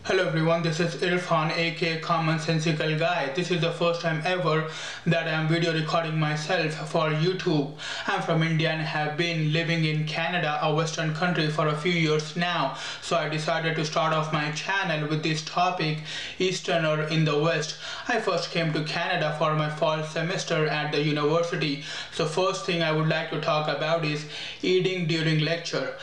Hello everyone, this is Irfan aka Commonsensical Guy. This is the first time ever that I am video recording myself for YouTube. I'm from India and have been living in Canada, a western country, for a few years now. So I decided to start off my channel with this topic, Easterner in the West. I first came to Canada for my fall semester at the university. So first thing I would like to talk about is eating during lecture.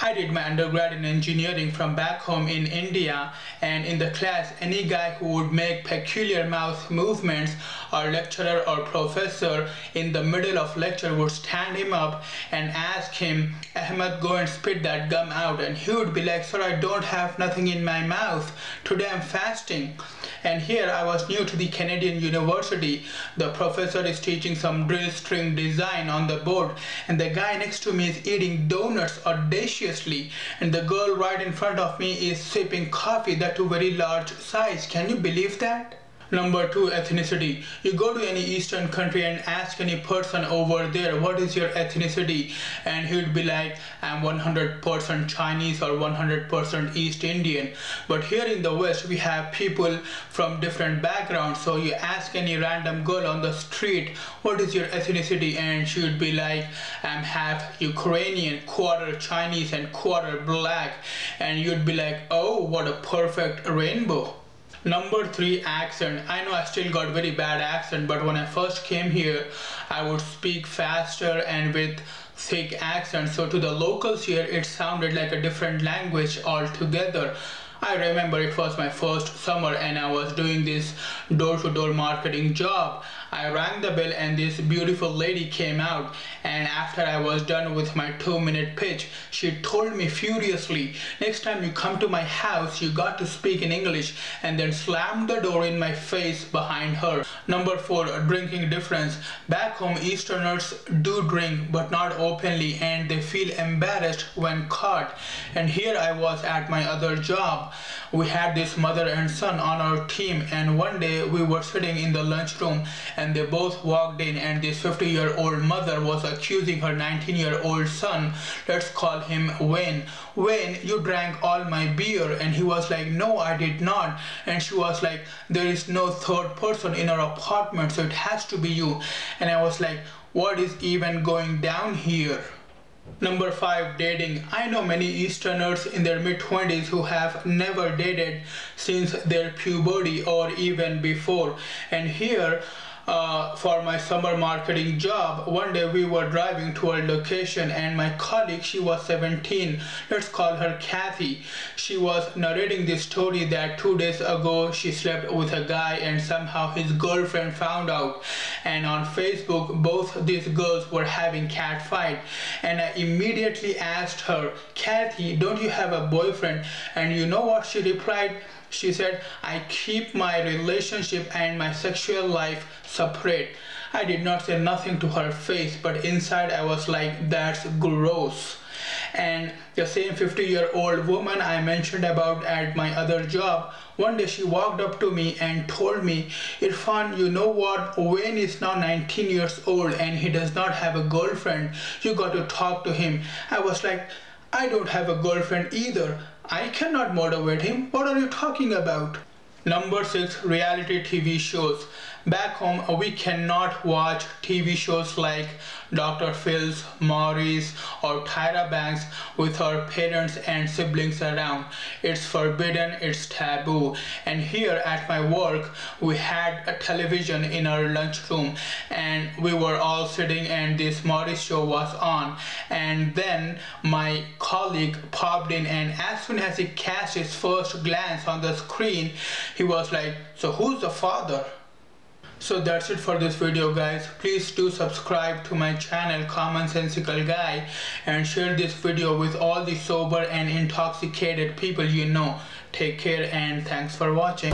I did my undergrad in engineering from back home in India, and in the class any guy who would make peculiar mouth movements, or lecturer or professor in the middle of lecture would stand him up and ask him, "Ahmed, go and spit that gum out," and he would be like, "Sir, I don't have nothing in my mouth, today I'm fasting." And here I was new to the Canadian university. The professor is teaching some drill string design on the board, and the guy next to me is eating donuts audaciously, and the girl right in front of me is sipping coffee, that too very large size. Can you believe that? Number 2, ethnicity. You go to any Eastern country and ask any person over there, what is your ethnicity? And he would be like, I'm 100% Chinese or 100% East Indian. But here in the West, we have people from different backgrounds. So you ask any random girl on the street, what is your ethnicity? And she would be like, I'm half Ukrainian, quarter Chinese, and quarter black. And you'd be like, oh, what a perfect rainbow. Number 3, accent. I know I still got very bad accent, but when I first came here, I would speak faster and with thick accent. So to the locals here, it sounded like a different language altogether. I remember it was my first summer and I was doing this door-to-door marketing job. I rang the bell and this beautiful lady came out, and after I was done with my 2-minute pitch, she told me furiously, next time you come to my house, you got to speak in English, and then slammed the door in my face behind her. Number 4, drinking difference. Back home, Easterners do drink, but not openly, and they feel embarrassed when caught. And here I was at my other job. We had this mother and son on our team, and one day we were sitting in the lunchroom and they both walked in, and this 50-year-old mother was accusing her 19-year-old son, let's call him Wayne. Wayne, you drank all my beer. And he was like, no, I did not. And she was like, there is no third person in our apartment, so it has to be you. And I was like, what is even going down here? Number 5, dating. I know many Easterners in their mid-20s who have never dated since their puberty or even before. And here, for my summer marketing job, one day we were driving to our location and my colleague, she was 17, let's call her Kathy. She was narrating this story that 2 days ago she slept with a guy and somehow his girlfriend found out, and on Facebook both these girls were having cat fight. And I immediately asked her, Kathy, don't you have a boyfriend? And you know what she replied? She said, I keep my relationship and my sexual life separate. I did not say nothing to her face, but inside I was like, that's gross. And the same 50-year-old woman I mentioned about at my other job, one day she walked up to me and told me, Irfan, you know what, Wayne is now 19 years old and he does not have a girlfriend. You got to talk to him. I was like, I don't have a girlfriend either. I cannot motivate him. What are you talking about? Number 6, reality TV shows. Back home, we cannot watch TV shows like Dr. Phil's, Maury's, or Tyra Banks with our parents and siblings around. It's forbidden, it's taboo. And here at my work, we had a television in our lunchroom and we were all sitting and this Maury's show was on. And then my colleague popped in, and as soon as he cast his first glance on the screen, he was like, so who's the father? So that's it for this video, guys. Please do subscribe to my channel Commonsensical Guy and share this video with all the sober and intoxicated people you know. Take care and thanks for watching.